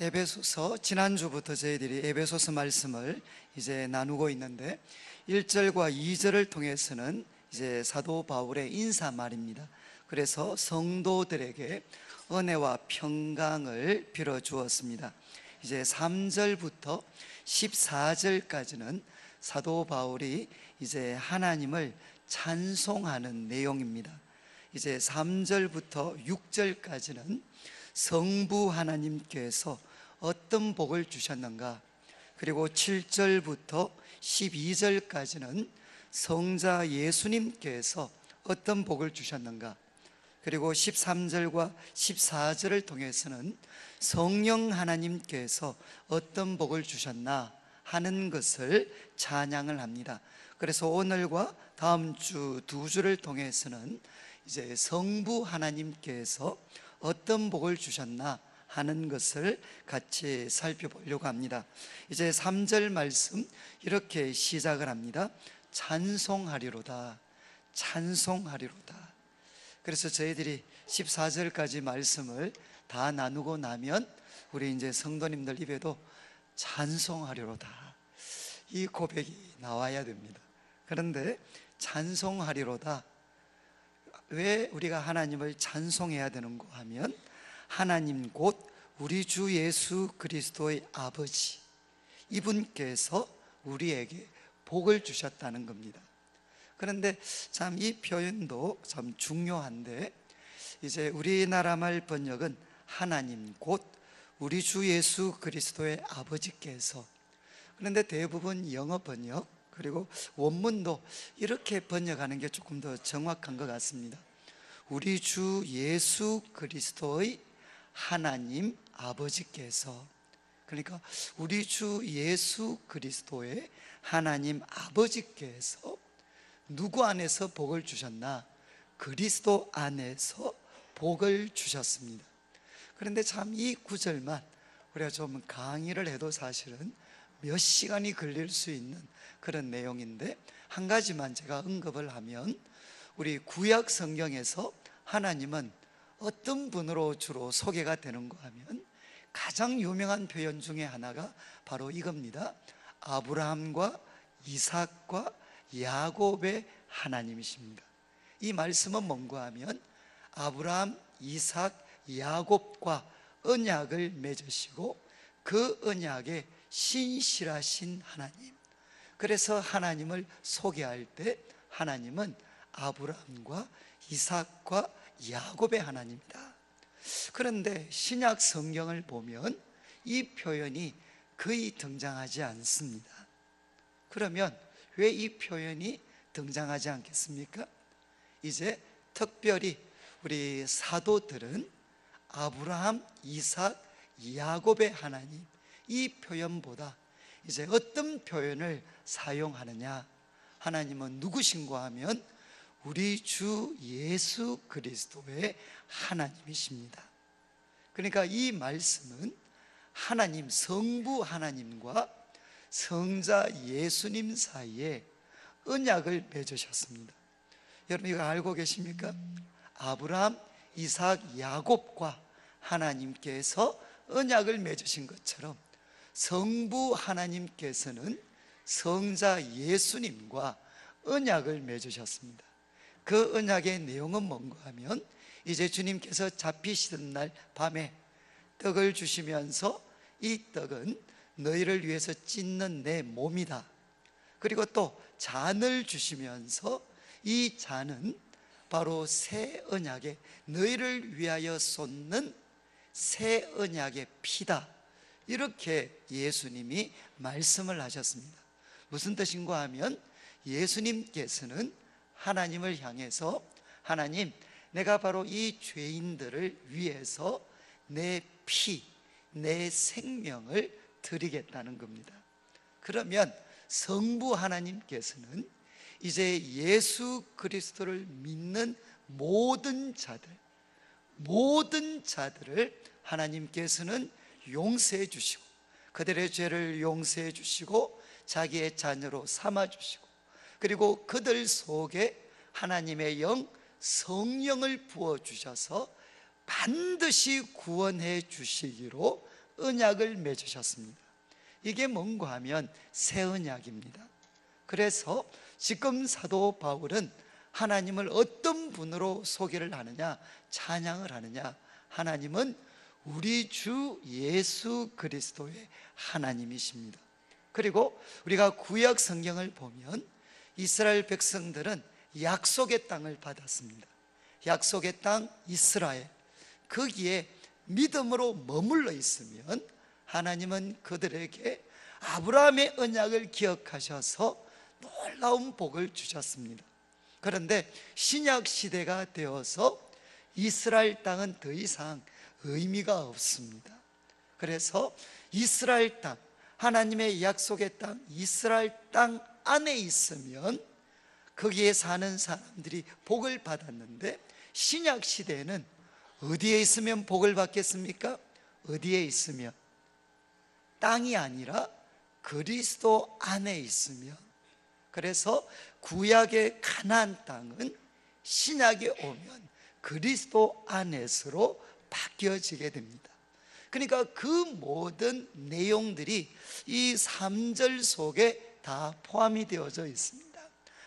에베소서 지난주부터 저희들이 에베소서 말씀을 이제 나누고 있는데 1절과 2절을 통해서는 이제 사도 바울의 인사말입니다. 그래서 성도들에게 은혜와 평강을 빌어 주었습니다. 이제 3절부터 14절까지는 사도 바울이 이제 하나님을 찬송하는 내용입니다. 이제 3절부터 6절까지는 성부 하나님께서 어떤 복을 주셨는가, 그리고 7절부터 12절까지는 성자 예수님께서 어떤 복을 주셨는가, 그리고 13절과 14절을 통해서는 성령 하나님께서 어떤 복을 주셨나 하는 것을 찬양을 합니다. 그래서 오늘과 다음 주 두 주를 통해서는 이제 성부 하나님께서 어떤 복을 주셨나 하는 것을 같이 살펴보려고 합니다. 이제 3절 말씀 이렇게 시작을 합니다. 찬송하리로다, 찬송하리로다. 그래서 저희들이 14절까지 말씀을 다 나누고 나면 우리 이제 성도님들 입에도 찬송하리로다, 이 고백이 나와야 됩니다. 그런데 찬송하리로다, 왜 우리가 하나님을 찬송해야 되는가 하면 하나님 곧 우리 주 예수 그리스도의 아버지, 이분께서 우리에게 복을 주셨다는 겁니다. 그런데 참 이 표현도 참 중요한데, 이제 우리나라 말 번역은 하나님 곧 우리 주 예수 그리스도의 아버지께서, 그런데 대부분 영어 번역 그리고 원문도 이렇게 번역하는 게 조금 더 정확한 것 같습니다. 우리 주 예수 그리스도의 하나님 아버지께서, 그러니까 우리 주 예수 그리스도의 하나님 아버지께서 누구 안에서 복을 주셨나? 그리스도 안에서 복을 주셨습니다. 그런데 참 이 구절만 우리가 좀 강의를 해도 사실은 몇 시간이 걸릴 수 있는 그런 내용인데, 한 가지만 제가 언급을 하면, 우리 구약 성경에서 하나님은 어떤 분으로 주로 소개가 되는가 하면 가장 유명한 표현 중에 하나가 바로 이겁니다. 아브라함과 이삭과 야곱의 하나님이십니다. 이 말씀은 뭔가 하면 아브라함, 이삭, 야곱과 언약을 맺으시고 그 언약에 신실하신 하나님, 그래서 하나님을 소개할 때 하나님은 아브라함과 이삭과 야곱의 하나님이다. 그런데 신약 성경을 보면 이 표현이 거의 등장하지 않습니다. 그러면 왜 이 표현이 등장하지 않겠습니까? 이제 특별히 우리 사도들은 아브라함, 이삭, 야곱의 하나님, 이 표현보다 이제 어떤 표현을 사용하느냐, 하나님은 누구신가 하면 우리 주 예수 그리스도의 하나님이십니다. 그러니까 이 말씀은 하나님, 성부 하나님과 성자 예수님 사이에 언약을 맺으셨습니다. 여러분 이거 알고 계십니까? 아브라함, 이삭, 야곱과 하나님께서 언약을 맺으신 것처럼 성부 하나님께서는 성자 예수님과 언약을 맺으셨습니다. 그 언약의 내용은 뭔가 하면, 이제 주님께서 잡히시던 날 밤에 떡을 주시면서 이 떡은 너희를 위해서 찢는 내 몸이다. 그리고 또 잔을 주시면서 이 잔은 바로 새 언약의, 너희를 위하여 쏟는 새 언약의 피다. 이렇게 예수님이 말씀을 하셨습니다. 무슨 뜻인가 하면 예수님께서는 하나님을 향해서, 하나님, 내가 바로 이 죄인들을 위해서 내 피, 내 생명을 드리겠다는 겁니다. 그러면 성부 하나님께서는 이제 예수 그리스도를 믿는 모든 자들을 하나님께서는 용서해 주시고, 그들의 죄를 용서해 주시고 자기의 자녀로 삼아 주시고, 그리고 그들 속에 하나님의 영, 성령을 부어 주셔서 반드시 구원해 주시기로 언약을 맺으셨습니다. 이게 뭔가 하면 새 언약입니다. 그래서 지금 사도 바울은 하나님을 어떤 분으로 소개를 하느냐, 찬양을 하느냐, 하나님은 우리 주 예수 그리스도의 하나님이십니다. 그리고 우리가 구약 성경을 보면 이스라엘 백성들은 약속의 땅을 받았습니다. 약속의 땅 이스라엘, 거기에 믿음으로 머물러 있으면 하나님은 그들에게 아브라함의 언약을 기억하셔서 놀라운 복을 주셨습니다. 그런데 신약 시대가 되어서 이스라엘 땅은 더 이상 의미가 없습니다. 그래서 이스라엘 땅, 하나님의 약속의 땅, 이스라엘 땅 안에 있으면 거기에 사는 사람들이 복을 받았는데, 신약 시대에는 어디에 있으면 복을 받겠습니까? 어디에 있으면? 땅이 아니라 그리스도 안에 있으면. 그래서 구약의 가나안 땅은 신약에 오면 그리스도 안에서로 바뀌어지게 됩니다. 그러니까 그 모든 내용들이 이 3절 속에 다 포함이 되어져 있습니다.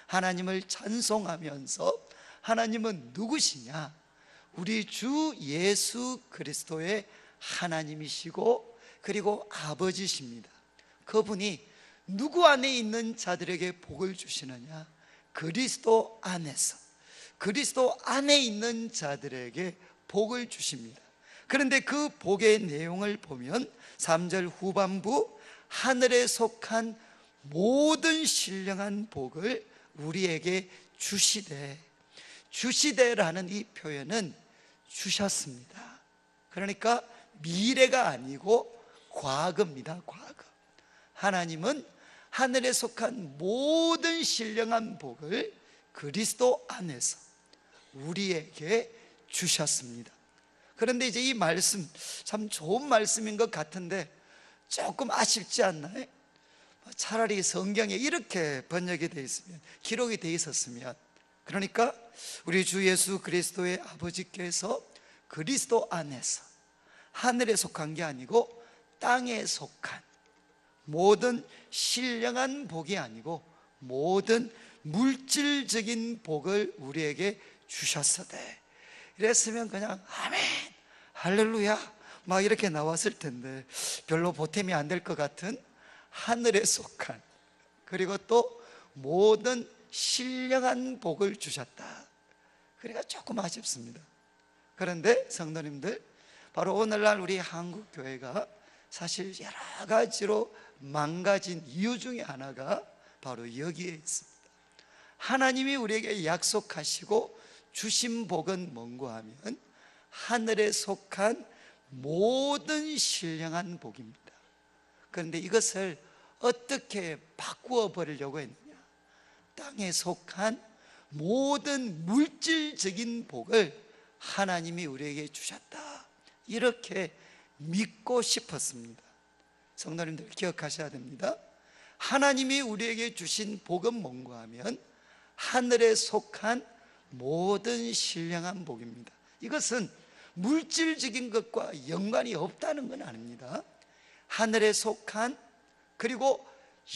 하나님을 찬송하면서 하나님은 누구시냐? 우리 주 예수 그리스도의 하나님이시고 그리고 아버지십니다. 그분이 누구 안에 있는 자들에게 복을 주시느냐? 그리스도 안에서, 그리스도 안에 있는 자들에게 복을 주십니다. 그런데 그 복의 내용을 보면 3절 후반부, 하늘에 속한 모든 신령한 복을 우리에게 주시되, 주시되라는 이 표현은 주셨습니다. 그러니까 미래가 아니고 과거입니다. 과거. 하나님은 하늘에 속한 모든 신령한 복을 그리스도 안에서 우리에게 주셨습니다. 그런데 이제 이 말씀 참 좋은 말씀인 것 같은데 조금 아쉽지 않나요? 차라리 성경에 이렇게 번역이 되어 있으면, 기록이 되어 있었으면, 그러니까 우리 주 예수 그리스도의 아버지께서 그리스도 안에서, 하늘에 속한 게 아니고 땅에 속한 모든 신령한 복이 아니고 모든 물질적인 복을 우리에게 주셨으되, 이랬으면 그냥 아멘 할렐루야 막 이렇게 나왔을 텐데 별로 보탬이 안 될 것 같은 하늘에 속한, 그리고 또 모든 신령한 복을 주셨다. 그러니까 조금 아쉽습니다. 그런데 성도님들, 바로 오늘날 우리 한국 교회가 사실 여러 가지로 망가진 이유 중에 하나가 바로 여기에 있습니다. 하나님이 우리에게 약속하시고 주신 복은 뭔가 하면 하늘에 속한 모든 신령한 복입니다. 그런데 이것을 어떻게 바꾸어 버리려고 했느냐? 땅에 속한 모든 물질적인 복을 하나님이 우리에게 주셨다, 이렇게 믿고 싶었습니다. 성도님들 기억하셔야 됩니다. 하나님이 우리에게 주신 복은 뭔가 하면 하늘에 속한 모든 신령한 복입니다. 이것은 물질적인 것과 연관이 없다는 건 아닙니다. 하늘에 속한, 그리고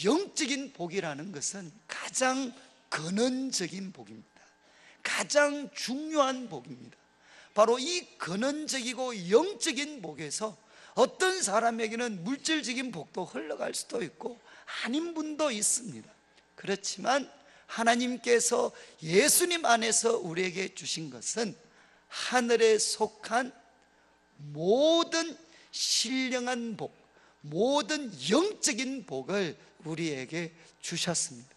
영적인 복이라는 것은 가장 근원적인 복입니다. 가장 중요한 복입니다. 바로 이 근원적이고 영적인 복에서 어떤 사람에게는 물질적인 복도 흘러갈 수도 있고 아닌 분도 있습니다. 그렇지만 하나님께서 예수님 안에서 우리에게 주신 것은 하늘에 속한 모든 신령한 복, 모든 영적인 복을 우리에게 주셨습니다.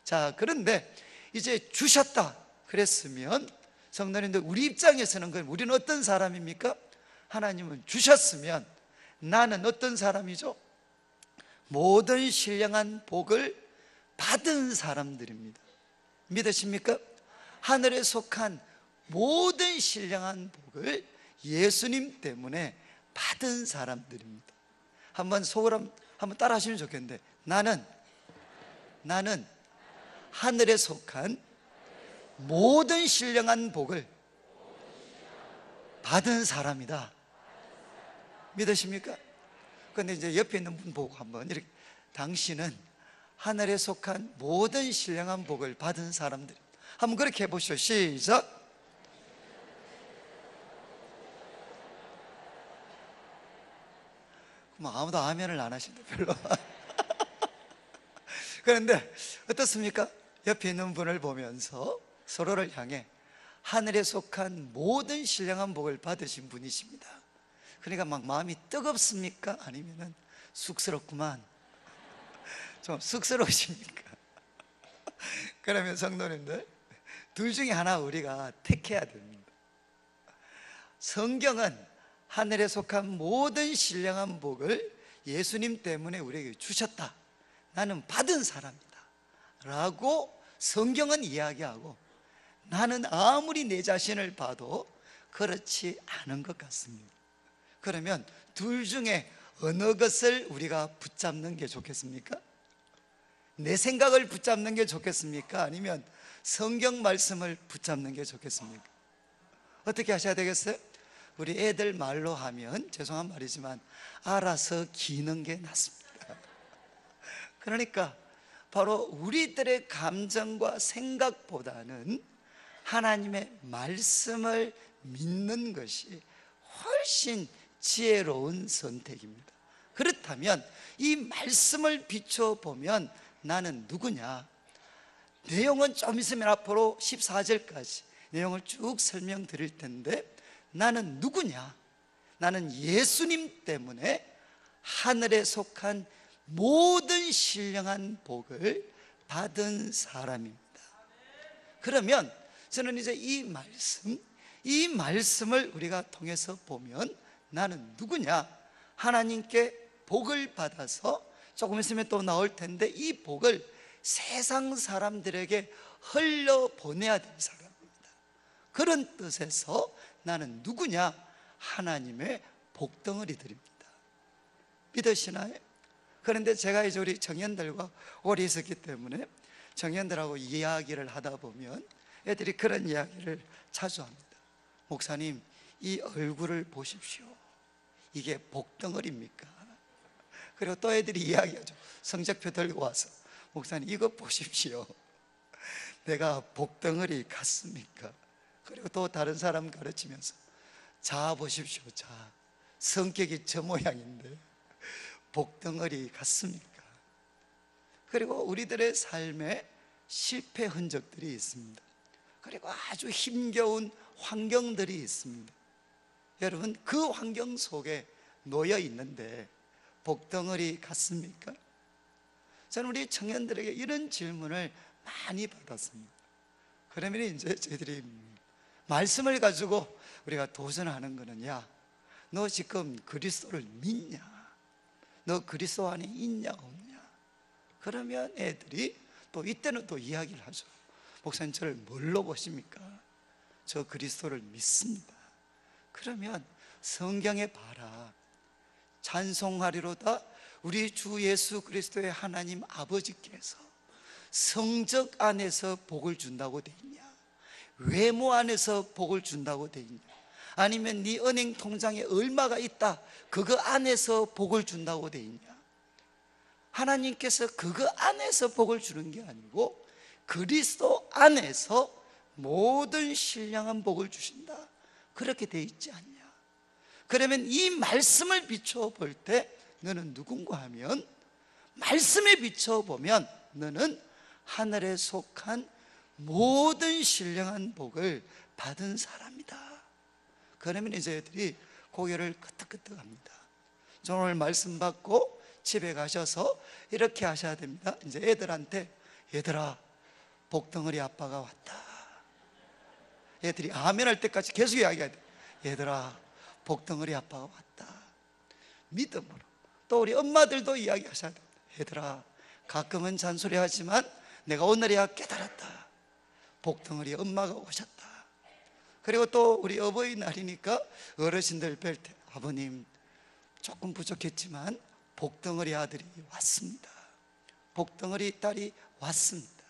자, 그런데 이제 주셨다 그랬으면 성도님들, 우리 입장에서는 우리는 어떤 사람입니까? 하나님은 주셨으면 나는 어떤 사람이죠? 모든 신령한 복을 받은 사람들입니다. 믿으십니까? 하늘에 속한 모든 신령한 복을 예수님 때문에 받은 사람들입니다. 한번 속으로 한번 따라 하시면 좋겠는데, 나는 하늘에 속한 모든 신령한 복을 받은 사람이다. 믿으십니까? 근데 이제 옆에 있는 분 보고 한번 이렇게, 당신은 하늘에 속한 모든 신령한 복을 받은 사람들. 한번 그렇게 해보시죠. 시작. 그럼 아무도 아멘을 안 하시는데 별로. 그런데 어떻습니까? 옆에 있는 분을 보면서 서로를 향해 하늘에 속한 모든 신령한 복을 받으신 분이십니다. 그러니까 막 마음이 뜨겁습니까? 아니면은 쑥스럽구만, 좀 쑥스러우십니까? 그러면 성도님들, 둘 중에 하나 우리가 택해야 됩니다. 성경은 하늘에 속한 모든 신령한 복을 예수님 때문에 우리에게 주셨다, 나는 받은 사람이다 라고 성경은 이야기하고, 나는 아무리 내 자신을 봐도 그렇지 않은 것 같습니다. 그러면 둘 중에 어느 것을 우리가 붙잡는 게 좋겠습니까? 내 생각을 붙잡는 게 좋겠습니까? 아니면 성경 말씀을 붙잡는 게 좋겠습니까? 어떻게 하셔야 되겠어요? 우리 애들 말로 하면, 죄송한 말이지만, 알아서 기는 게 낫습니다. 그러니까 바로 우리들의 감정과 생각보다는 하나님의 말씀을 믿는 것이 훨씬 지혜로운 선택입니다. 그렇다면 이 말씀을 비춰보면 나는 누구냐? 내용은 좀 있으면 앞으로 14절까지 내용을 쭉 설명드릴 텐데, 나는 누구냐? 나는 예수님 때문에 하늘에 속한 모든 신령한 복을 받은 사람입니다. 그러면 저는 이제 이 말씀을 우리가 통해서 보면 나는 누구냐? 하나님께 복을 받아서 조금 있으면 또 나올 텐데, 이 복을 세상 사람들에게 흘려보내야 될 사람입니다. 그런 뜻에서 나는 누구냐? 하나님의 복덩어리들입니다. 믿으시나요? 그런데 제가 이제 우리 청년들과 오래 있었기 때문에 청년들하고 이야기를 하다 보면 애들이 그런 이야기를 자주 합니다. 목사님, 이 얼굴을 보십시오. 이게 복덩어리입니까? 그리고 또 애들이 이야기하죠. 성적표 들고 와서, 목사님 이거 보십시오. 내가 복덩어리 같습니까? 그리고 또 다른 사람 가르치면서, 자 보십시오. 자, 성격이 저 모양인데 복덩어리 같습니까? 그리고 우리들의 삶에 실패 흔적들이 있습니다. 그리고 아주 힘겨운 환경들이 있습니다. 여러분, 그 환경 속에 놓여 있는데 복덩어리 같습니까? 저는 우리 청년들에게 이런 질문을 많이 받았습니다. 그러면 이제 저희들이 말씀을 가지고 우리가 도전하는 거는, 야, 너 지금 그리스도를 믿냐? 너 그리스도 안에 있냐 없냐? 그러면 애들이 또 이때는 또 이야기를 하죠. 목사님, 저를 뭘로 보십니까? 저 그리스도를 믿습니다. 그러면 성경에 봐라. 찬송하리로다 우리 주 예수 그리스도의 하나님 아버지께서 성적 안에서 복을 준다고 돼 있냐? 외모 안에서 복을 준다고 돼 있냐? 아니면 네 은행 통장에 얼마가 있다, 그거 안에서 복을 준다고 돼 있냐? 하나님께서 그거 안에서 복을 주는 게 아니고 그리스도 안에서 모든 신령한 복을 주신다, 그렇게 돼 있지 않냐? 그러면 이 말씀을 비춰볼 때 너는 누군가 하면, 말씀에 비춰보면 너는 하늘에 속한 모든 신령한 복을 받은 사람이다. 그러면 이제 애들이 고개를 끄덕끄덕합니다. 저는 오늘 말씀 받고 집에 가셔서 이렇게 하셔야 됩니다. 이제 애들한테, 얘들아, 복덩어리 아빠가 왔다. 애들이 아멘 할 때까지 계속 이야기해야 돼. 얘들아, 복덩어리 아빠가 왔다. 믿음으로. 또 우리 엄마들도 이야기하셔야 됩니다. 얘들아, 가끔은 잔소리하지만 내가 오늘이야 깨달았다. 복덩어리 엄마가 오셨다. 그리고 또 우리 어버이날이니까 어르신들 뵐 때, 아버님 조금 부족했지만 복덩어리 아들이 왔습니다. 복덩어리 딸이 왔습니다.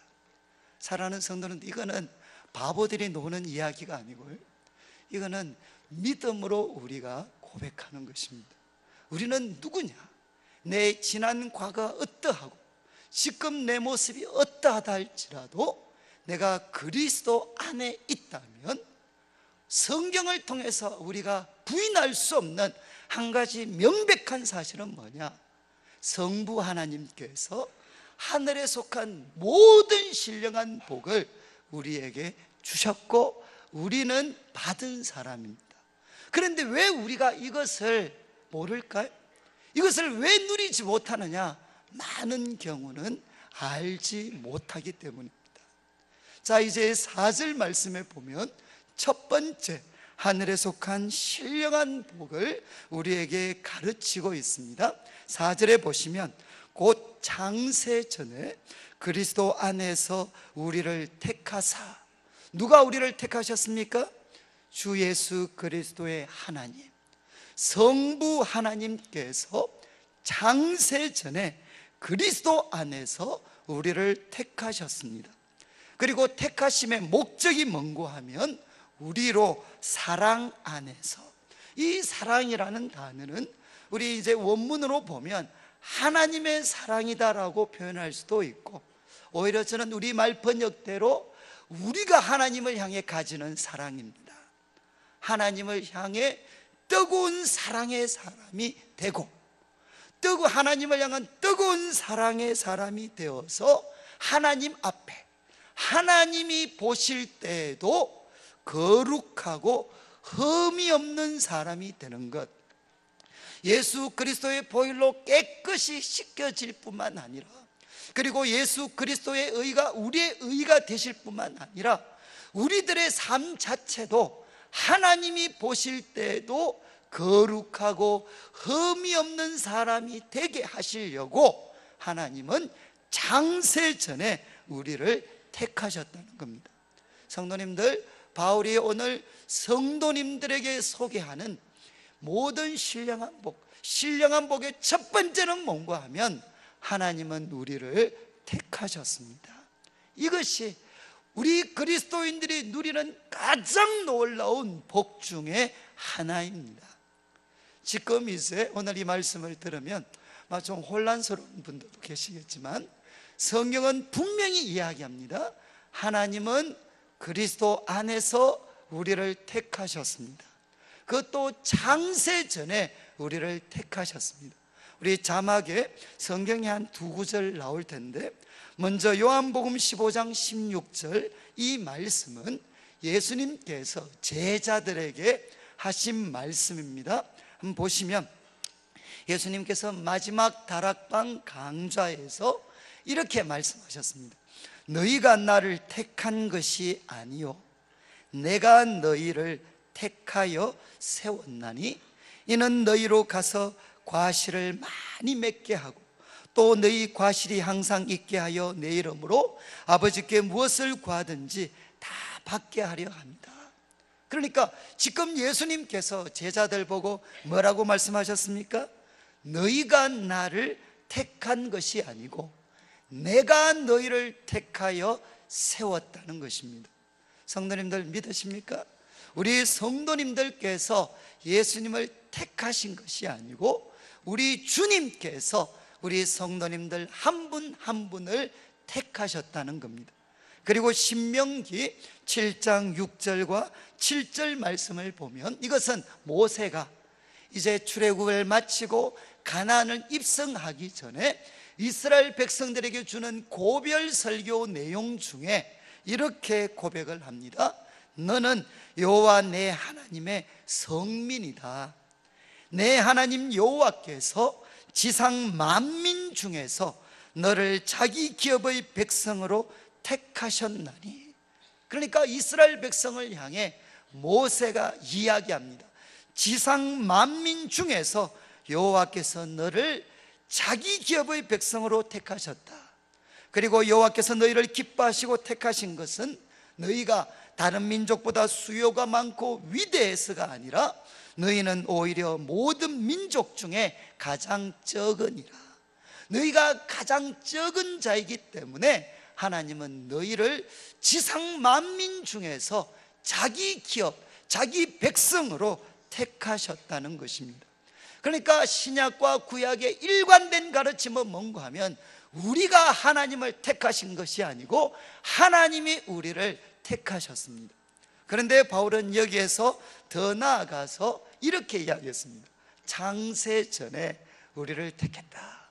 사랑하는 성도는, 이거는 바보들이 노는 이야기가 아니고요, 이거는 믿음으로 우리가 고백하는 것입니다. 우리는 누구냐? 내 지난 과거가 어떠하고 지금 내 모습이 어떠하다 할지라도 내가 그리스도 안에 있다면 성경을 통해서 우리가 부인할 수 없는 한 가지 명백한 사실은 뭐냐? 성부 하나님께서 하늘에 속한 모든 신령한 복을 우리에게 주셨고 우리는 받은 사람입니다. 그런데 왜 우리가 이것을 모를까요? 이것을 왜 누리지 못하느냐? 많은 경우는 알지 못하기 때문입니다. 자, 이제 4절 말씀에 보면 첫 번째 하늘에 속한 신령한 복을 우리에게 가르치고 있습니다. 4절에 보시면 곧 창세 전에 그리스도 안에서 우리를 택하사, 누가 우리를 택하셨습니까? 주 예수 그리스도의 하나님, 성부 하나님께서 창세 전에 그리스도 안에서 우리를 택하셨습니다. 그리고 택하심의 목적이 뭔고 하면 우리로 사랑 안에서, 이 사랑이라는 단어는 우리 이제 원문으로 보면 하나님의 사랑이다라고 표현할 수도 있고, 오히려 저는 우리말 번역대로 우리가 하나님을 향해 가지는 사랑입니다. 하나님을 향해 뜨거운 사랑의 사람이 되고, 하나님을 향한 뜨거운 사랑의 사람이 되어서 하나님 앞에 하나님이 보실 때에도 거룩하고 흠이 없는 사람이 되는 것, 예수 그리스도의 보혈로 깨끗이 씻겨질 뿐만 아니라, 그리고 예수 그리스도의 의가 우리의 의가 되실 뿐만 아니라 우리들의 삶 자체도 하나님이 보실 때에도 거룩하고 흠이 없는 사람이 되게 하시려고 하나님은 창세 전에 우리를 택하셨다는 겁니다. 성도님들, 바울이 오늘 성도님들에게 소개하는 모든 신령한 복, 신령한 복의 첫 번째는 뭔가 하면 하나님은 우리를 택하셨습니다. 이것이 우리 그리스도인들이 누리는 가장 놀라운 복 중에 하나입니다. 지금 이제 오늘 이 말씀을 들으면 좀 혼란스러운 분들도 계시겠지만 성경은 분명히 이야기합니다. 하나님은 그리스도 안에서 우리를 택하셨습니다. 그것도 창세 전에 우리를 택하셨습니다. 우리 자막에 성경에 한 두 구절 나올 텐데, 먼저 요한복음 15장 16절, 이 말씀은 예수님께서 제자들에게 하신 말씀입니다. 한번 보시면 예수님께서 마지막 다락방 강좌에서 이렇게 말씀하셨습니다. 너희가 나를 택한 것이 아니요 내가 너희를 택하여 세웠나니 이는 너희로 가서 과실을 많이 맺게 하고 또 너희 과실이 항상 있게 하여 내 이름으로 아버지께 무엇을 구하든지 다 받게 하려 합니다. 그러니까 지금 예수님께서 제자들 보고 뭐라고 말씀하셨습니까? 너희가 나를 택한 것이 아니고 내가 너희를 택하여 세웠다는 것입니다. 성도님들 믿으십니까? 우리 성도님들께서 예수님을 택하신 것이 아니고 우리 주님께서 우리 성도님들 한 분 한 분을 택하셨다는 겁니다. 그리고 신명기 7장 6절과 7절 말씀을 보면 이것은 모세가 이제 출애굽을 마치고 가나안을 입성하기 전에 이스라엘 백성들에게 주는 고별 설교 내용 중에 이렇게 고백을 합니다. 너는 여호와 내 하나님의 성민이다. 내 하나님 여호와께서 지상 만민 중에서 너를 자기 기업의 백성으로 택하셨나니. 그러니까 이스라엘 백성을 향해 모세가 이야기합니다. 지상 만민 중에서 여호와께서 너를 자기 기업의 백성으로 택하셨다. 그리고 여호와께서 너희를 기뻐하시고 택하신 것은 너희가 다른 민족보다 수요가 많고 위대해서가 아니라 너희는 오히려 모든 민족 중에 가장 적으니라. 너희가 가장 적은 자이기 때문에 하나님은 너희를 지상 만민 중에서 자기 기업, 자기 백성으로 택하셨다는 것입니다. 그러니까 신약과 구약의 일관된 가르침은 뭔가 하면 우리가 하나님을 택하신 것이 아니고 하나님이 우리를 택하셨습니다. 그런데 바울은 여기에서 더 나아가서 이렇게 이야기했습니다. 창세 전에 우리를 택했다.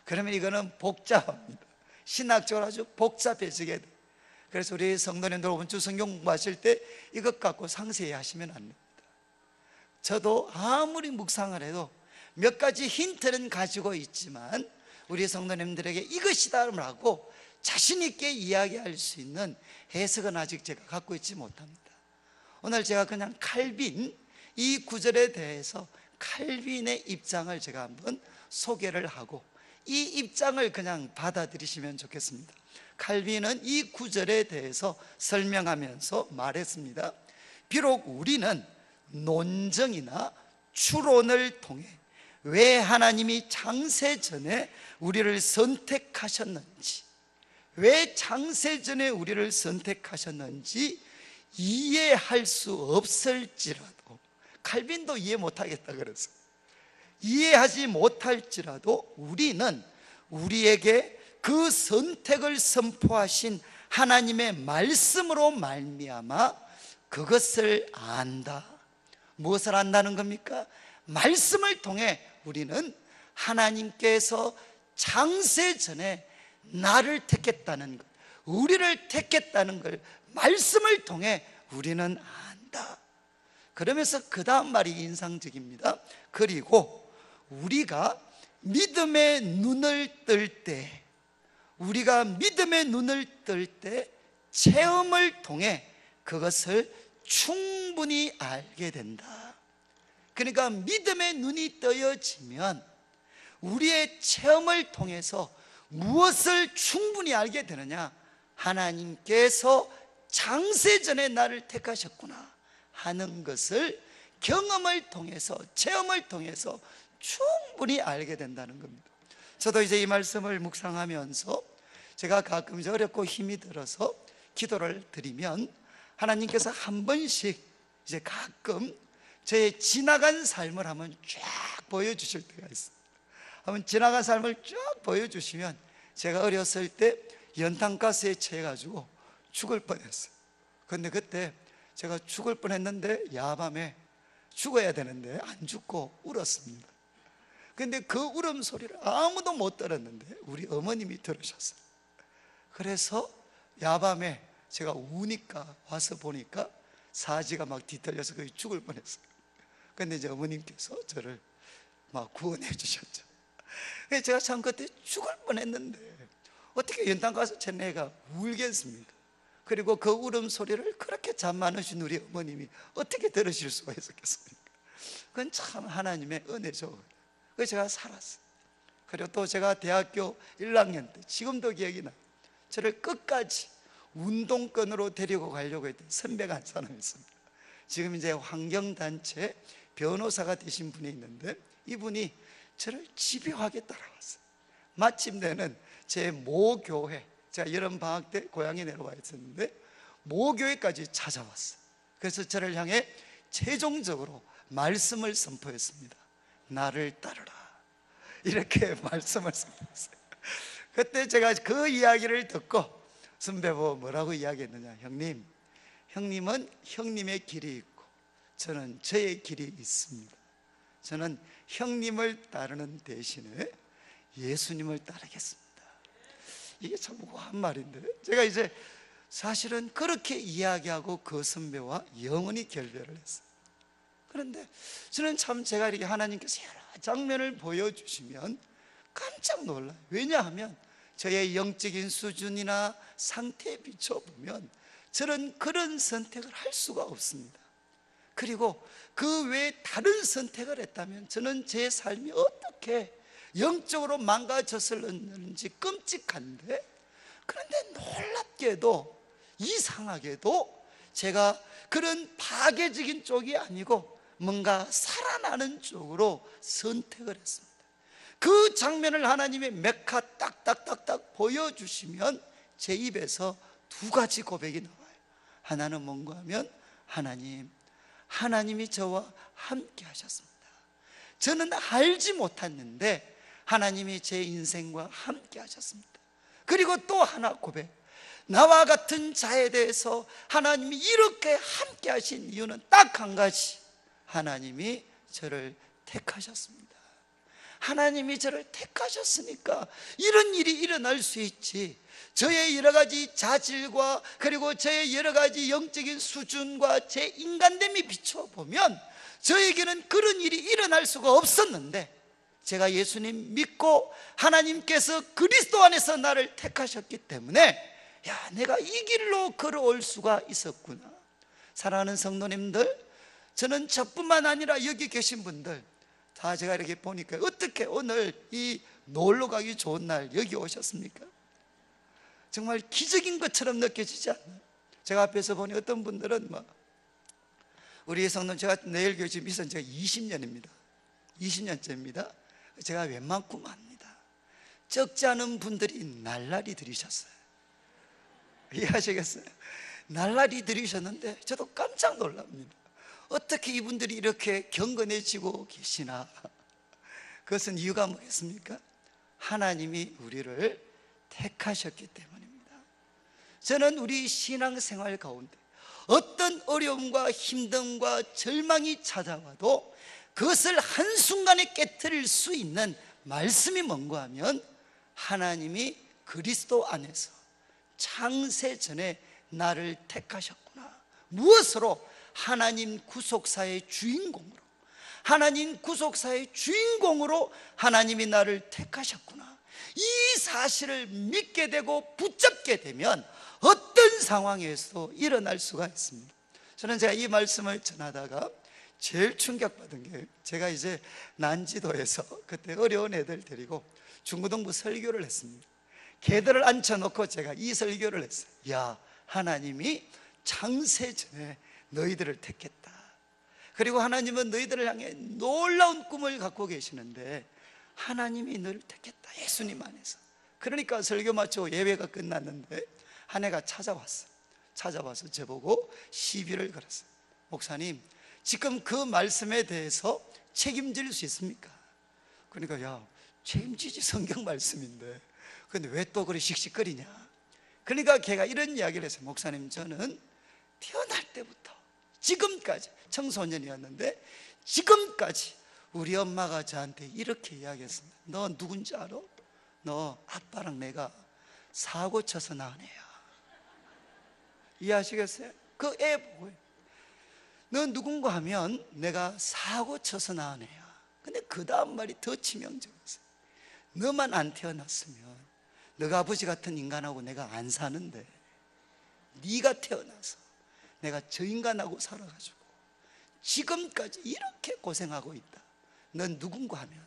그러면 이거는 복잡합니다. 신학적으로 아주 복잡해지게 돼요. 그래서 우리 성도님들 이번 주 성경 공부하실 때 이것 갖고 상세히 하시면 안 됩니다. 저도 아무리 묵상을 해도 몇 가지 힌트는 가지고 있지만 우리 성도님들에게 이것이다라고 자신 있게 이야기할 수 있는 해석은 아직 제가 갖고 있지 못합니다. 오늘 제가 그냥 칼빈 이 구절에 대해서 칼빈의 입장을 제가 한번 소개를 하고 이 입장을 그냥 받아들이시면 좋겠습니다. 칼빈은 이 구절에 대해서 설명하면서 말했습니다. 비록 우리는 논증이나 추론을 통해 왜 하나님이 창세 전에 우리를 선택하셨는지, 왜 창세 전에 우리를 선택하셨는지 이해할 수 없을지라도, 칼빈도 이해 못하겠다 그랬어요. 이해하지 못할지라도 우리는 우리에게 그 선택을 선포하신 하나님의 말씀으로 말미암아 그것을 안다. 무엇을 안다는 겁니까? 말씀을 통해 우리는 하나님께서 창세 전에 나를 택했다는 것, 우리를 택했다는 걸 말씀을 통해 우리는 안다. 그러면서 그 다음 말이 인상적입니다. 그리고 우리가 믿음의 눈을 뜰 때, 우리가 믿음의 눈을 뜰 때 체험을 통해 그것을 충분히 알게 된다. 그러니까 믿음의 눈이 떠여지면 우리의 체험을 통해서 무엇을 충분히 알게 되느냐? 하나님께서 창세전에 나를 택하셨구나 하는 것을 경험을 통해서, 체험을 통해서 충분히 알게 된다는 겁니다. 저도 이제 이 말씀을 묵상하면서 제가 가끔 어렵고 힘이 들어서 기도를 드리면 하나님께서 한 번씩 이제 가끔 저의 지나간 삶을 한번 쫙 보여주실 때가 있습니다. 한번 지나간 삶을 쫙 보여주시면 제가 어렸을 때 연탄가스에 취해가지고 죽을 뻔했어요. 그런데 그때 제가 죽을 뻔했는데 야밤에 죽어야 되는데 안 죽고 울었습니다. 근데 그 울음소리를 아무도 못 들었는데 우리 어머님이 들으셨어요. 그래서 야밤에 제가 우니까 와서 보니까 사지가 막 뒤틀려서 거의 죽을 뻔했어요. 근데 이제 어머님께서 저를 막 구원해 주셨죠. 그래서 제가 참 그때 죽을 뻔했는데 어떻게 연탄가스 챗내가 울겠습니까? 그리고 그 울음소리를 그렇게 잠 많으신 우리 어머님이 어떻게 들으실 수가 있었겠습니까? 그건 참 하나님의 은혜죠. 그래서 제가 살았어요. 그리고 또 제가 대학교 1학년 때 지금도 기억이 나요. 저를 끝까지 운동권으로 데리고 가려고 했던 선배가 한 사람 있습니다. 지금 이제 환경단체 변호사가 되신 분이 있는데 이분이 저를 집요하게 따라왔어요. 마침내는 제 모교회, 제가 여름방학 때 고향에 내려와 있었는데 모교회까지 찾아왔어요. 그래서 저를 향해 최종적으로 말씀을 선포했습니다. 나를 따르라, 이렇게 말씀을 선포했어요. 그때 제가 그 이야기를 듣고 선배보고 뭐라고 이야기했느냐, 형님은 형님의 길이 있고 저는 저의 길이 있습니다. 저는 형님을 따르는 대신에 예수님을 따르겠습니다. 이게 참 무거운 말인데 제가 이제 사실은 그렇게 이야기하고 그 선배와 영원히 결별을 했어요. 그런데 저는 참 제가 이렇게 하나님께서 여러 장면을 보여주시면 깜짝 놀라요. 왜냐하면 저의 영적인 수준이나 상태에 비춰보면 저는 그런 선택을 할 수가 없습니다. 그리고 그 외에 다른 선택을 했다면 저는 제 삶이 어떻게 영적으로 망가졌을는지 끔찍한데, 그런데 놀랍게도 이상하게도 제가 그런 파괴적인 쪽이 아니고 뭔가 살아나는 쪽으로 선택을 했습니다. 그 장면을 하나님의 메카 딱딱딱딱 보여주시면 제 입에서 두 가지 고백이 나와요. 하나는 뭔가 하면 하나님이 저와 함께 하셨습니다. 저는 알지 못했는데 하나님이 제 인생과 함께 하셨습니다. 그리고 또 하나 고백, 나와 같은 자에 대해서 하나님이 이렇게 함께 하신 이유는 딱 한 가지, 하나님이 저를 택하셨습니다. 하나님이 저를 택하셨으니까 이런 일이 일어날 수 있지. 저의 여러 가지 자질과 그리고 저의 여러 가지 영적인 수준과 제 인간됨이 비춰보면 저에게는 그런 일이 일어날 수가 없었는데, 제가 예수님 믿고 하나님께서 그리스도 안에서 나를 택하셨기 때문에 야, 내가 이 길로 걸어올 수가 있었구나. 사랑하는 성도님들, 저는 저뿐만 아니라 여기 계신 분들 다 제가 이렇게 보니까 어떻게 오늘 이 놀러 가기 좋은 날 여기 오셨습니까? 정말 기적인 것처럼 느껴지지 않나요? 제가 앞에서 보니 어떤 분들은 우리 성도, 제가 내일 교회 미선 제가 20년입니다 20년째입니다 제가 웬만큼 압니다. 적지 않은 분들이 날라리 들이셨어요. 이해하시겠어요? 날라리 들이셨는데 저도 깜짝 놀랍니다. 어떻게 이분들이 이렇게 경건해지고 계시나? 그것은 이유가 뭐겠습니까? 하나님이 우리를 택하셨기 때문입니다. 저는 우리 신앙생활 가운데 어떤 어려움과 힘듦과 절망이 찾아와도 그것을 한순간에 깨트릴 수 있는 말씀이 뭔가 하면, 하나님이 그리스도 안에서 창세 전에 나를 택하셨구나. 무엇으로? 하나님 구속사의 주인공으로, 하나님 구속사의 주인공으로 하나님이 나를 택하셨구나. 이 사실을 믿게 되고 붙잡게 되면 어떤 상황에서도 일어날 수가 있습니다. 저는 제가 이 말씀을 전하다가 제일 충격받은 게, 제가 이제 난지도에서 그때 어려운 애들 데리고 중고등부 설교를 했습니다. 걔들을 앉혀놓고 제가 이 설교를 했어요. 야, 하나님이 창세 전에 너희들을 택했다. 그리고 하나님은 너희들을 향해 놀라운 꿈을 갖고 계시는데 하나님이 너를 택했다, 예수님 안에서. 그러니까 설교 마치고 예배가 끝났는데 한 애가 찾아와서 저보고 시비를 걸었어요. 목사님, 지금 그 말씀에 대해서 책임질 수 있습니까? 그러니까 야, 책임지지, 성경 말씀인데. 근데 왜 또 그래 씩씩거리냐? 그러니까 걔가 이런 이야기를 했어요. 목사님, 저는 태어날 때부터 지금까지 청소년이었는데 지금까지 우리 엄마가 저한테 이렇게 이야기했습니다. 너 누군지 알아? 너 아빠랑 내가 사고 쳐서 낳은 애야. 이해하시겠어요? 그 애 보고 너 누군가 하면 내가 사고 쳐서 낳은 애야. 근데 그 다음 말이 더 치명적이었어요. 너만 안 태어났으면 너가 아버지 같은 인간하고 내가 안 사는데, 네가 태어나서 내가 저 인간하고 살아가지고 지금까지 이렇게 고생하고 있다. 넌 누군가 하면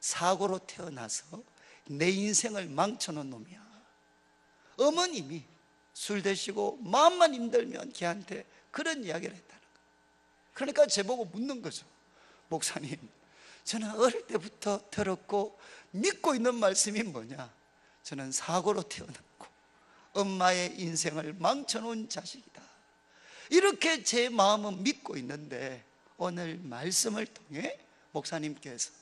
사고로 태어나서 내 인생을 망쳐놓은 놈이야. 어머님이 술 드시고 마음만 힘들면 걔한테 그런 이야기를 했다는 거예요. 그러니까 저보고 묻는 거죠. 목사님, 저는 어릴 때부터 들었고 믿고 있는 말씀이 뭐냐? 저는 사고로 태어났고 엄마의 인생을 망쳐놓은 자식이다. 이렇게 제 마음은 믿고 있는데 오늘 말씀을 통해 목사님께서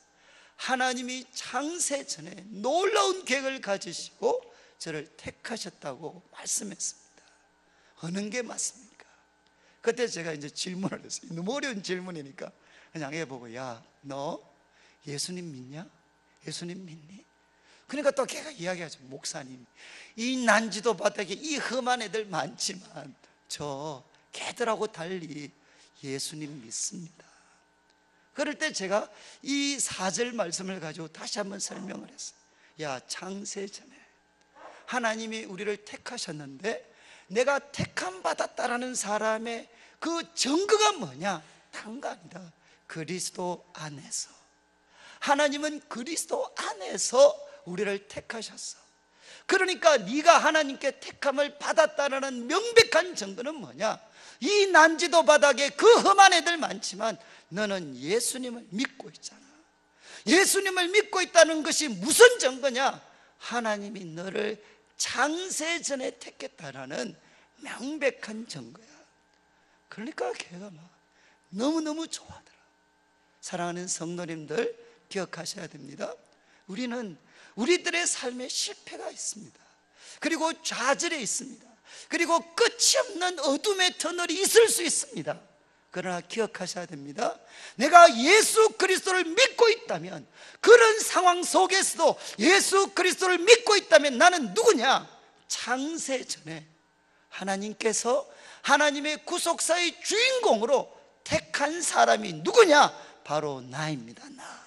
하나님이 창세 전에 놀라운 계획을 가지시고 저를 택하셨다고 말씀했습니다. 어느 게 맞습니까? 그때 제가 이제 질문을 했어요. 너무 어려운 질문이니까 그냥 해보고, 야, 너 예수님 믿냐? 예수님 믿니? 그러니까 또 걔가 이야기하죠. 목사님, 이 난지도 바닥에 이 험한 애들 많지만 저 걔들하고 달리 예수님 믿습니다. 그럴 때 제가 이 4절 말씀을 가지고 다시 한번 설명을 했어요. 야, 창세 전에 하나님이 우리를 택하셨는데 내가 택함 받았다라는 사람의 그 증거가 뭐냐? 다른 거 아니다. 그리스도 안에서. 하나님은 그리스도 안에서 우리를 택하셨어. 그러니까 네가 하나님께 택함을 받았다라는 명백한 증거는 뭐냐? 이 난지도 바닥에 그 험한 애들 많지만 너는 예수님을 믿고 있잖아. 예수님을 믿고 있다는 것이 무슨 증거냐? 하나님이 너를 창세전에 택했다라는 명백한 증거야. 그러니까 걔가 막 너무너무 좋아하더라. 사랑하는 성도님들, 기억하셔야 됩니다. 우리는 우리들의 삶에 실패가 있습니다. 그리고 좌절이 있습니다. 그리고 끝이 없는 어둠의 터널이 있을 수 있습니다. 그러나 기억하셔야 됩니다. 내가 예수 그리스도를 믿고 있다면, 그런 상황 속에서도 예수 그리스도를 믿고 있다면 나는 누구냐? 창세전에 하나님께서 하나님의 구속사의 주인공으로 택한 사람이 누구냐? 바로 나입니다. 나.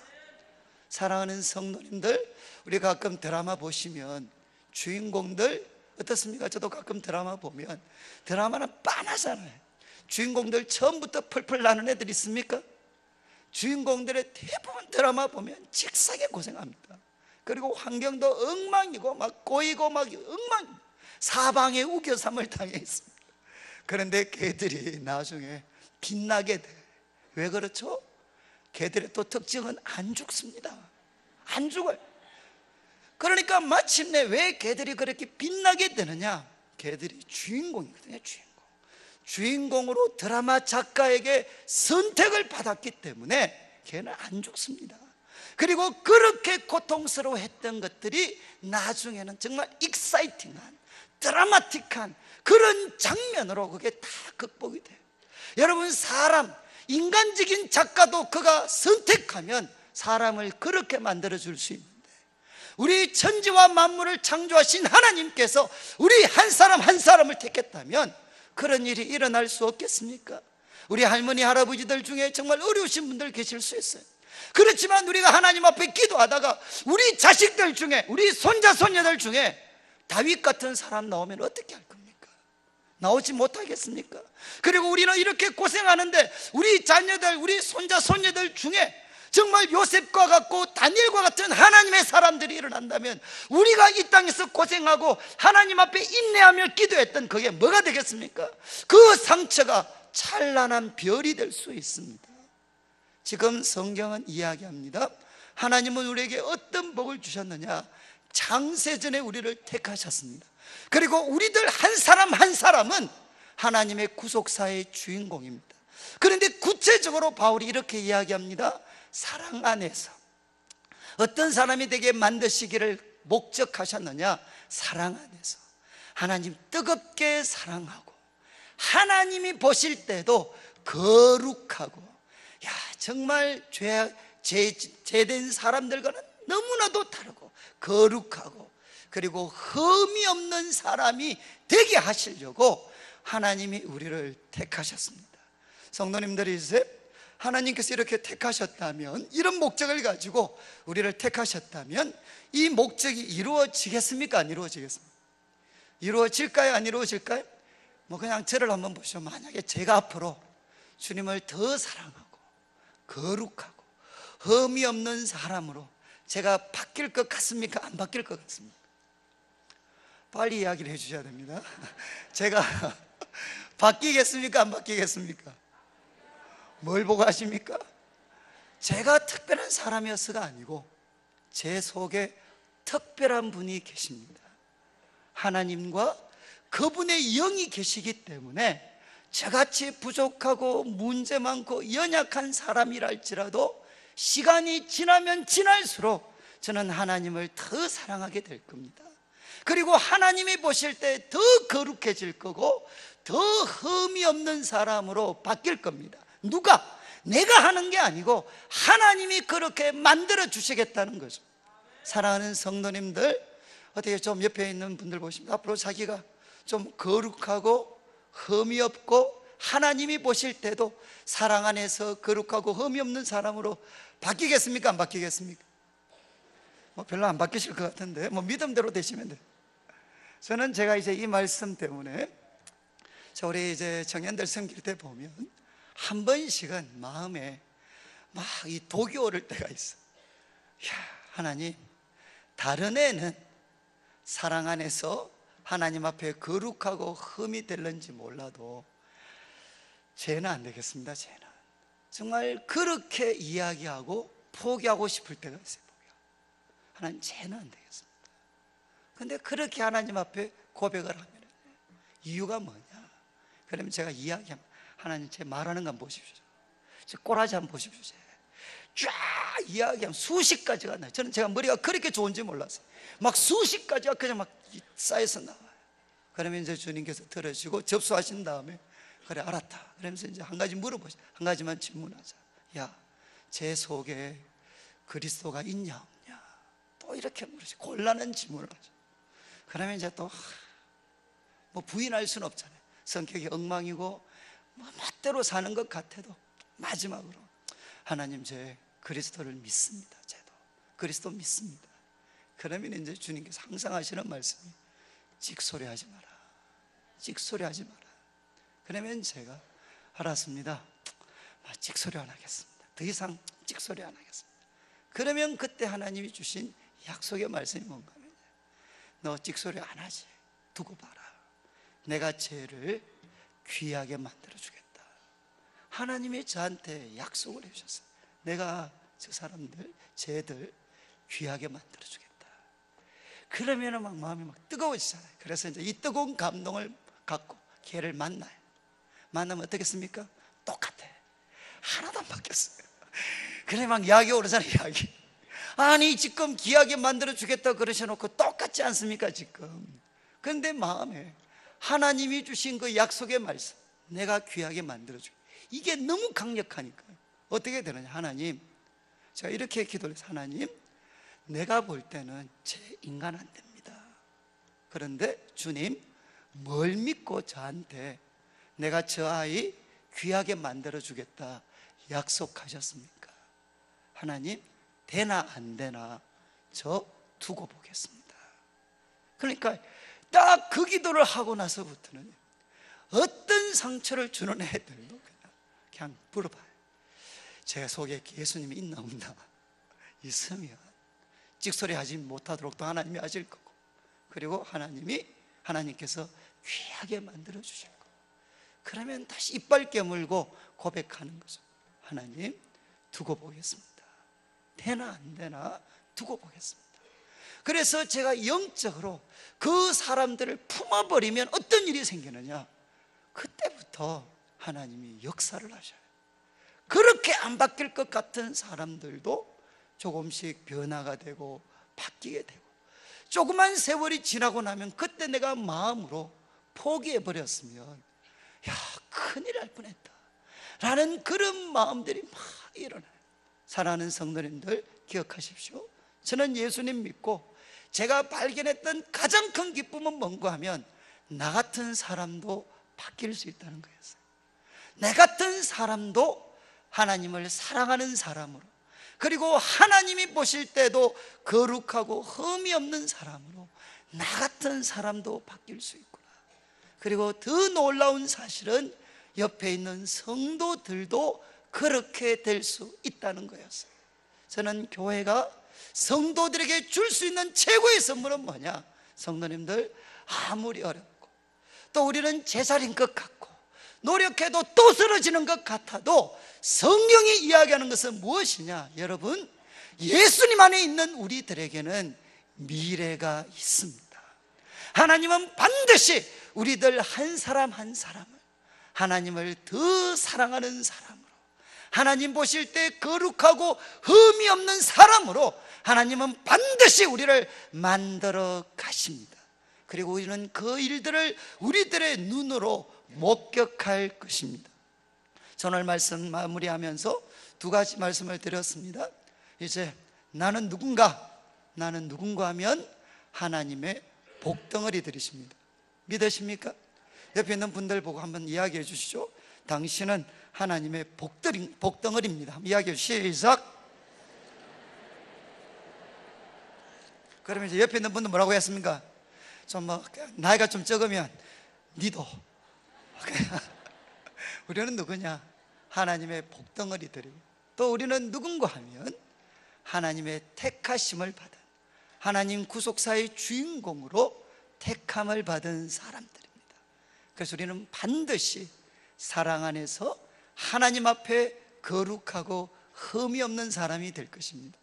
사랑하는 성도님들, 우리 가끔 드라마 보시면 주인공들 어떻습니까? 저도 가끔 드라마 보면 드라마는 빤하잖아요. 주인공들 처음부터 펄펄 나는 애들 있습니까? 주인공들의 대부분 드라마 보면 직사게 고생합니다. 그리고 환경도 엉망이고 막 꼬이고 막 엉망, 사방에 우겨삼을 당해 있습니다. 그런데 걔들이 나중에 빛나게 돼. 왜 그렇죠? 걔들의 또 특징은 안 죽습니다. 안 죽어요. 그러니까 마침내 왜 걔들이 그렇게 빛나게 되느냐? 걔들이 주인공이거든요. 주인공으로 드라마 작가에게 선택을 받았기 때문에 걔는 안 죽습니다. 그리고 그렇게 고통스러워했던 것들이 나중에는 정말 익사이팅한, 드라마틱한 그런 장면으로 그게 다 극복이 돼요. 여러분, 사람, 인간적인 작가도 그가 선택하면 사람을 그렇게 만들어줄 수 있는데, 우리 천지와 만물을 창조하신 하나님께서 우리 한 사람 한 사람을 택했다면 그런 일이 일어날 수 없겠습니까? 우리 할머니 할아버지들 중에 정말 어려우신 분들 계실 수 있어요. 그렇지만 우리가 하나님 앞에 기도하다가 우리 자식들 중에, 우리 손자 손녀들 중에 다윗 같은 사람 나오면 어떻게 할 겁니까? 나오지 못하겠습니까? 그리고 우리는 이렇게 고생하는데 우리 자녀들, 우리 손자 손녀들 중에 정말 요셉과 같고 다니엘과 같은 하나님의 사람들이 일어난다면 우리가 이 땅에서 고생하고 하나님 앞에 인내하며 기도했던 그게 뭐가 되겠습니까? 그 상처가 찬란한 별이 될 수 있습니다. 지금 성경은 이야기합니다. 하나님은 우리에게 어떤 복을 주셨느냐? 창세전에 우리를 택하셨습니다. 그리고 우리들 한 사람 한 사람은 하나님의 구속사의 주인공입니다. 그런데 구체적으로 바울이 이렇게 이야기합니다. 사랑 안에서 어떤 사람이 되게 만드시기를 목적하셨느냐? 사랑 안에서 하나님 뜨겁게 사랑하고 하나님이 보실 때도 거룩하고, 야, 정말 죄된 사람들과는 너무나도 다르고 거룩하고, 그리고 흠이 없는 사람이 되게 하시려고 하나님이 우리를 택하셨습니다. 성도님들이 이제 하나님께서 이렇게 택하셨다면, 이런 목적을 가지고 우리를 택하셨다면 이 목적이 이루어지겠습니까? 안 이루어지겠습니까? 이루어질까요? 안 이루어질까요? 그냥 저를 한번 보시죠. 만약에 제가 앞으로 주님을 더 사랑하고 거룩하고 흠이 없는 사람으로 제가 바뀔 것 같습니까? 안 바뀔 것 같습니까? 빨리 이야기를 해주셔야 됩니다. 제가 바뀌겠습니까? 안 바뀌겠습니까? 뭘 보고 하십니까? 제가 특별한 사람이어서가 아니고 제 속에 특별한 분이 계십니다. 하나님과 그분의 영이 계시기 때문에 저같이 부족하고 문제 많고 연약한 사람이랄지라도 시간이 지나면 지날수록 저는 하나님을 더 사랑하게 될 겁니다. 그리고 하나님이 보실 때 더 거룩해질 거고 더 흠이 없는 사람으로 바뀔 겁니다. 누가? 내가 하는 게 아니고 하나님이 그렇게 만들어 주시겠다는 거죠. 사랑하는 성도님들, 어떻게 좀 옆에 있는 분들 보시면 앞으로 자기가 좀 거룩하고 흠이 없고 하나님이 보실 때도 사랑 안에서 거룩하고 흠이 없는 사람으로 바뀌겠습니까? 안 바뀌겠습니까? 별로 안 바뀌실 것 같은데 믿음대로 되시면 돼요. 저는 제가 이제 이 말씀 때문에 우리 이제 청년들 섬길 때 보면 한 번씩은 마음에 막 이 독이 오를 때가 있어. 야, 하나님, 다른 애는 사랑 안에서 하나님 앞에 거룩하고 흠이 될는지 몰라도 쟤는 안 되겠습니다. 쟤는 정말 그렇게 이야기하고 포기하고 싶을 때가 있어요. 하나님, 쟤는 안 되겠습니다. 근데 그렇게 하나님 앞에 고백을 하면 이유가 뭐냐? 그러면 제가 이야기합니다. 하나님, 제 말하는 거 한번 보십시오. 제 꼬라지 한번 보십시오. 쫙 이야기하면 수십 가지가 나요. 저는 제가 머리가 그렇게 좋은지 몰랐어요. 막 수십 가지가 그냥 막 쌓여서 나와요. 그러면 이제 주님께서 들으시고 접수하신 다음에 그래 알았다 그러면서 이제 한 가지 물어보죠. 한 가지만 질문하자. 야, 제 속에 그리스도가 있냐 없냐, 또 이렇게 물으시고 곤란한 질문을 하죠. 그러면 이제 또 뭐 부인할 수는 없잖아요. 성격이 엉망이고 뭐 멋대로 사는 것 같아도 마지막으로 하나님, 제 그리스도를 믿습니다. 저도 그리스도 믿습니다. 그러면 이제 주님께서 항상 하시는 말씀이 찍소리 하지 마라, 찍소리 하지 마라. 그러면 제가 알았습니다, 찍소리 안 하겠습니다. 더 이상 찍소리 안 하겠습니다. 그러면 그때 하나님이 주신 약속의 말씀이 뭔가 하면, 너 찍소리 안 하지? 두고 봐라, 내가 쟤를 귀하게 만들어주겠다. 하나님이 저한테 약속을 해주셨어요. 내가 저 사람들, 쟤들 귀하게 만들어주겠다. 그러면 막 마음이 막 뜨거워지잖아요. 그래서 이제 이 뜨거운 감동을 갖고 걔를 만나요. 만나면 어떻겠습니까? 똑같아. 하나도 안 바뀌었어요. 그래 막 이야기 오르잖아요. 이야기. 아니 지금 귀하게 만들어주겠다 그러셔놓고 똑같지 않습니까 지금? 그런데 마음에 하나님이 주신 그 약속의 말씀, 내가 귀하게 만들어주겠다, 이게 너무 강력하니까요. 어떻게 되느냐, 하나님, 제가 이렇게 기도를 해서, 하나님, 내가 볼 때는 제 인간 안 됩니다. 그런데 주님, 뭘 믿고 저한테 내가 저 아이 귀하게 만들어주겠다 약속하셨습니까? 하나님, 되나 안 되나 저 두고 보겠습니다. 그러니까 딱 그 기도를 하고 나서부터는 어떤 상처를 주는 애들도 그냥 물어봐요. 제 속에 예수님이 있나 없나. 있으면 찍소리 하지 못하도록 또 하나님이 하실 거고, 그리고 하나님께서 귀하게 만들어 주실 거고, 그러면 다시 이빨 깨물고 고백하는 거죠. 하나님, 두고 보겠습니다. 되나 안 되나 두고 보겠습니다. 그래서 제가 영적으로 그 사람들을 품어버리면 어떤 일이 생기느냐, 그때부터 하나님이 역사를 하셔요. 그렇게 안 바뀔 것 같은 사람들도 조금씩 변화가 되고 바뀌게 되고, 조그만 세월이 지나고 나면 그때 내가 마음으로 포기해버렸으면 야, 큰일 날 뻔했다 라는 그런 마음들이 막 일어나요. 사랑하는 성도님들, 기억하십시오. 저는 예수님 믿고 제가 발견했던 가장 큰 기쁨은 뭔가 하면, 나 같은 사람도 바뀔 수 있다는 거였어요. 내 같은 사람도 하나님을 사랑하는 사람으로, 그리고 하나님이 보실 때도 거룩하고 흠이 없는 사람으로 나 같은 사람도 바뀔 수 있구나. 그리고 더 놀라운 사실은 옆에 있는 성도들도 그렇게 될 수 있다는 거였어요. 저는 교회가 성도들에게 줄 수 있는 최고의 선물은 뭐냐? 성도님들, 아무리 어렵고 또 우리는 제자리인 것 같고 노력해도 또 쓰러지는 것 같아도 성경이 이야기하는 것은 무엇이냐? 여러분, 예수님 안에 있는 우리들에게는 미래가 있습니다. 하나님은 반드시 우리들 한 사람 한 사람을 하나님을 더 사랑하는 사람으로, 하나님 보실 때 거룩하고 흠이 없는 사람으로 하나님은 반드시 우리를 만들어 가십니다. 그리고 우리는 그 일들을 우리들의 눈으로 목격할 것입니다. 오늘 말씀 마무리하면서 두 가지 말씀을 드렸습니다. 이제 나는 누군가 하면 하나님의 복덩어리 들이십니다. 믿으십니까? 옆에 있는 분들 보고 한번 이야기해 주시죠. 당신은 하나님의 복덩어리입니다. 한번 이야기해 주시죠. 시작. 그러면 이제 옆에 있는 분들 뭐라고 했습니까? 좀 나이가 좀 적으면 니도. 우리는 누구냐? 하나님의 복덩어리들이고, 또 우리는 누군가 하면 하나님의 택하심을 받은, 하나님 구속사의 주인공으로 택함을 받은 사람들입니다. 그래서 우리는 반드시 사랑 안에서 하나님 앞에 거룩하고 흠이 없는 사람이 될 것입니다.